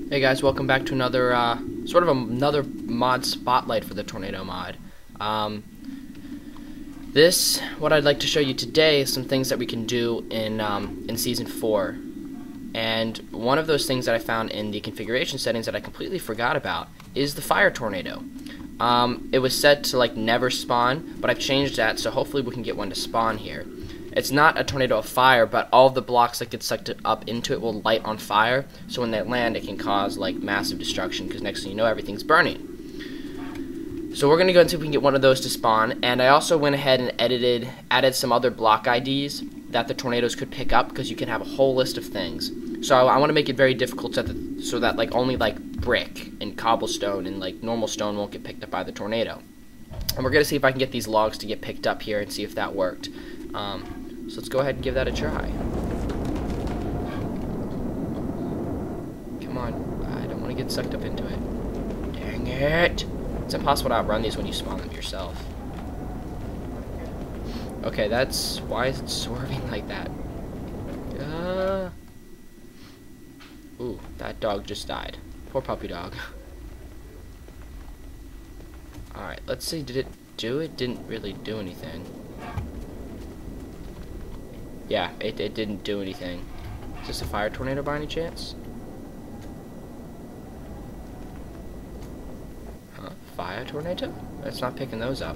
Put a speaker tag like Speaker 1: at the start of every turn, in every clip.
Speaker 1: Hey guys, welcome back to another another mod spotlight for the tornado mod. What I'd like to show you today is some things that we can do in season 4. And one of those things that I found in the configuration settings that I completely forgot about is the fire tornado. It was set to like never spawn, but I've changed that, so hopefully we can get one to spawn here. It's not a tornado of fire, but all of the blocks that get sucked up into it will light on fire, so when they land it can cause like massive destruction, because next thing you know everything's burning. So we're going to go and see if we can get one of those to spawn, and I also went ahead and added some other block IDs that the tornadoes could pick up, because you can have a whole list of things. So I want to make it very difficult so that like only like brick and cobblestone and like normal stone won't get picked up by the tornado. And we're going to see if I can get these logs to get picked up here and see if that worked. So let's go ahead and give that a try. Come on, I don't want to get sucked up into it. Dang it! It's impossible to outrun these when you spawn them yourself. Okay, why is it swerving like that? Ooh, that dog just died. Poor puppy dog. Alright, let's see, did it do it? Didn't really do anything. Yeah, it didn't do anything. Is this a fire tornado by any chance? Huh? Fire tornado? It's not picking those up.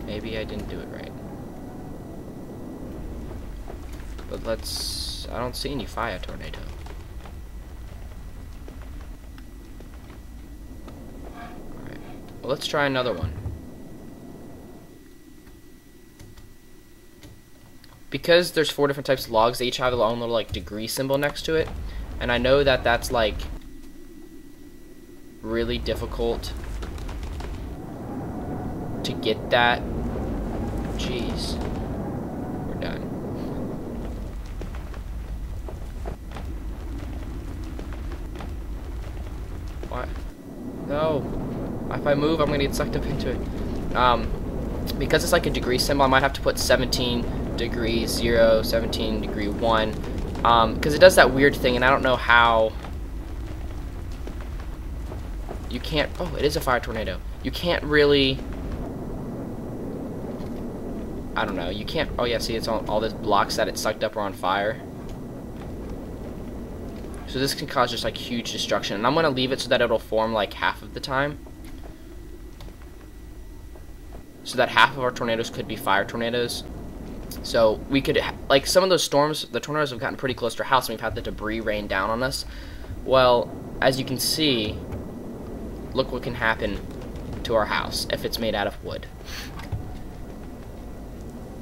Speaker 1: Maybe I didn't do it right. But I don't see any fire tornado. Alright. Well, let's try another one. Because there's 4 different types of logs, they each have their own little like degree symbol next to it, and I know that that's like really difficult to get that. Jeez, we're done. What? No. If I move, I'm gonna get sucked up into it. Because it's like a degree symbol, I might have to put 17 degree 0, 17 degree 1, because it does that weird thing, and I don't know how you can't. Oh, it is a fire tornado. You can't really. I don't know. You can't. Oh yeah, see, it's all these blocks that it sucked up are on fire. So this can cause just like huge destruction, and I'm gonna leave it so that it'll form like half of the time. So that half of our tornadoes could be fire tornadoes. So we could, like some of those storms, the tornadoes have gotten pretty close to our house and we've had the debris rain down on us. Well, as you can see, look what can happen to our house if it's made out of wood.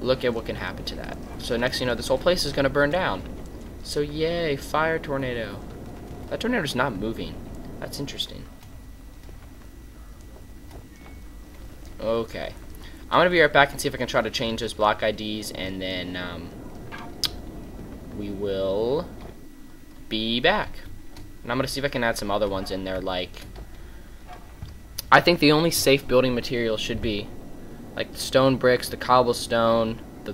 Speaker 1: Look at what can happen to that. So next thing you know, this whole place is going to burn down. So yay, fire tornado. That tornado's not moving. That's interesting. Okay. I'm going to be right back and see if I can try to change those block IDs, and then we will be back. And I'm going to see if I can add some other ones in there, like, I think the only safe building material should be like the stone bricks, the cobblestone, the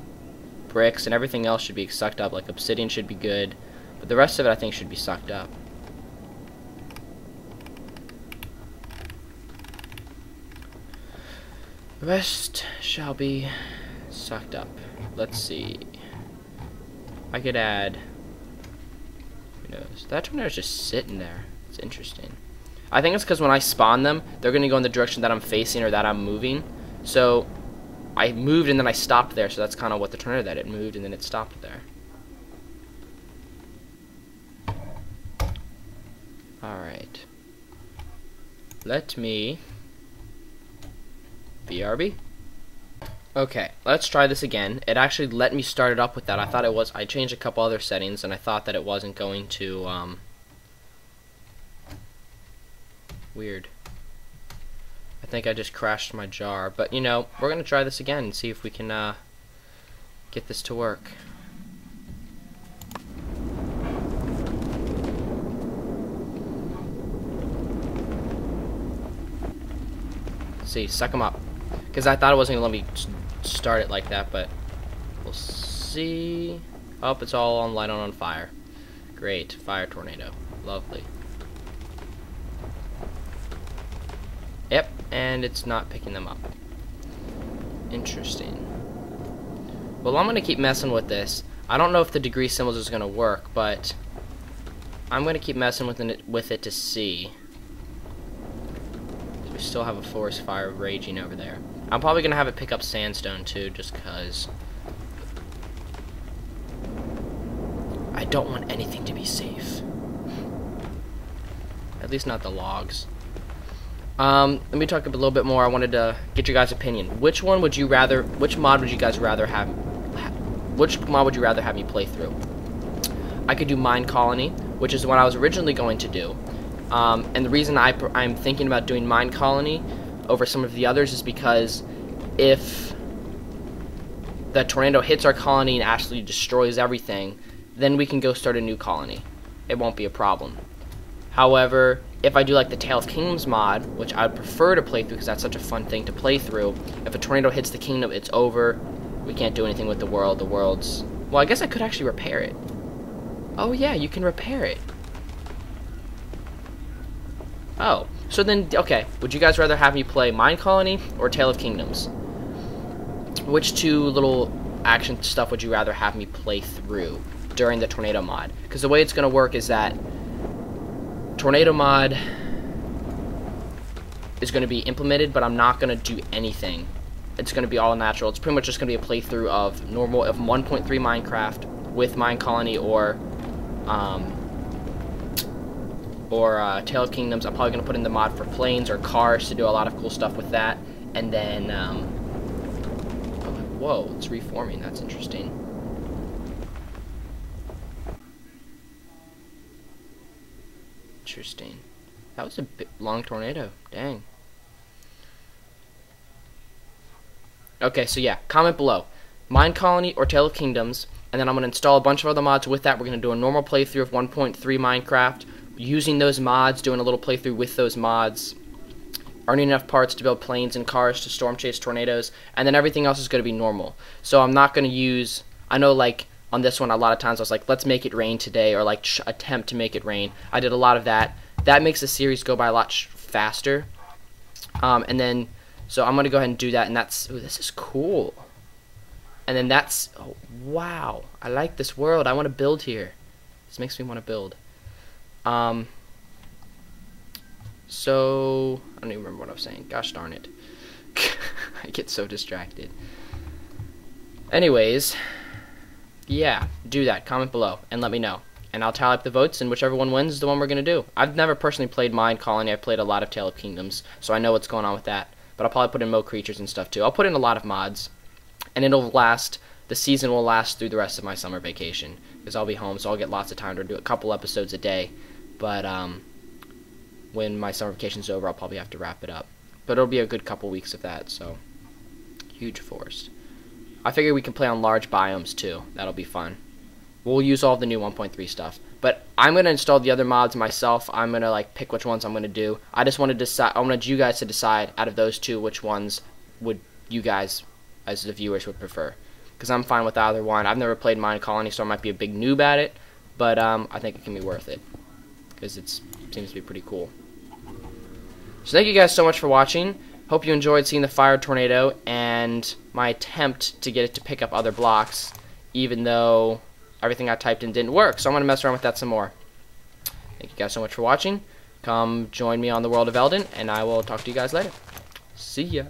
Speaker 1: bricks, and everything else should be sucked up. Like obsidian should be good, but the rest of it I think should be sucked up. The rest shall be sucked up. Let's see. I could add. Who knows? That tornado's just sitting there. It's interesting. I think it's because when I spawn them, they're going to go in the direction that I'm facing or that I'm moving. So I moved and then I stopped there. So that's kind of what the tornado did. It moved and then it stopped there. Alright. Let me. BRB. Okay, let's try this again. It actually let me start it up with that. I thought it was. I changed a couple other settings and I thought that it wasn't going to. Weird. I think I just crashed my jar. But you know, we're gonna try this again and see if we can get this to work. Let's see, suck them up. Because I thought it wasn't going to let me start it like that, but we'll see. Oh, it's all on light on fire. Great. Fire tornado. Lovely. and it's not picking them up. Interesting. Well, I'm going to keep messing with this. I don't know if the degree symbols is going to work, but I'm going to keep messing with it to see. We still have a forest fire raging over there. I'm probably going to have it pick up sandstone too, just because I don't want anything to be safe. At least not the logs. Let me talk a little bit more. I wanted to get your guys' opinion. Which mod would you rather have me play through? I could do Minecolony, which is what I was originally going to do. And the reason I'm thinking about doing Minecolony over some of the others is because if the tornado hits our colony and actually destroys everything, then we can go start a new colony. It won't be a problem. However, if I do like the Tale of Kingdoms mod, which I'd prefer to play through because that's such a fun thing to play through, if a tornado hits the kingdom, it's over. We can't do anything with the world. The world's... Well, I guess I could actually repair it. Oh yeah, you can repair it. Oh, so then, okay. Would you guys rather have me play Minecolony or Tale of Kingdoms? Which two little action stuff would you rather have me play through during the tornado mod? Because the way it's going to work is that tornado mod is going to be implemented, but I'm not going to do anything. It's going to be all natural. It's pretty much just going to be a playthrough of 1.3 Minecraft with Minecolony or Tale of Kingdoms. I'm probably going to put in the mod for planes or cars to do a lot of cool stuff with that. And then, whoa, it's reforming. That's interesting. Interesting. That was a long tornado. Dang. Okay, so yeah, comment below. Minecolony or Tale of Kingdoms, and then I'm going to install a bunch of other mods with that. We're going to do a normal playthrough of 1.3 Minecraft, using those mods, doing a little playthrough with those mods, earning enough parts to build planes and cars to storm chase tornadoes, and then everything else is going to be normal. So I'm not going to use, I know like on this one a lot of times I was like, let's make it rain today, or like attempt to make it rain. I did a lot of that. That makes the series go by a lot faster. And then, so I'm going to go ahead and do that, and that's, ooh, this is cool. And then that's, oh, wow, I like this world. I want to build here. This makes me want to build. So, I don't even remember what I was saying. Gosh darn it. I get so distracted. Anyways, yeah, do that. Comment below and let me know. And I'll tally up the votes, and whichever one wins is the one we're going to do. I've never personally played Minecolony. I've played a lot of Tale of Kingdoms, so I know what's going on with that. But I'll probably put in Mo creatures and stuff too. I'll put in a lot of mods, and it'll last, the season will last through the rest of my summer vacation, because I'll be home, so I'll get lots of time to do a couple episodes a day. But when my summer vacation's over, I'll probably have to wrap it up. But it'll be a good couple weeks of that, so huge forest. I figure we can play on large biomes too. That'll be fun. We'll use all the new 1.3 stuff. But I'm going to install the other mods myself. I'm going to like pick which ones I'm going to do. I just want to decide, I want you guys to decide out of those two which ones would you guys as the viewers would prefer. Because I'm fine with either one. I've never played Minecolony, so I might be a big noob at it. But I think it can be worth it. Because it seems to be pretty cool. So thank you guys so much for watching. Hope you enjoyed seeing the fire tornado and my attempt to get it to pick up other blocks, even though everything I typed in didn't work. So I'm going to mess around with that some more. Thank you guys so much for watching. Come join me on the world of Elden, and I will talk to you guys later. See ya.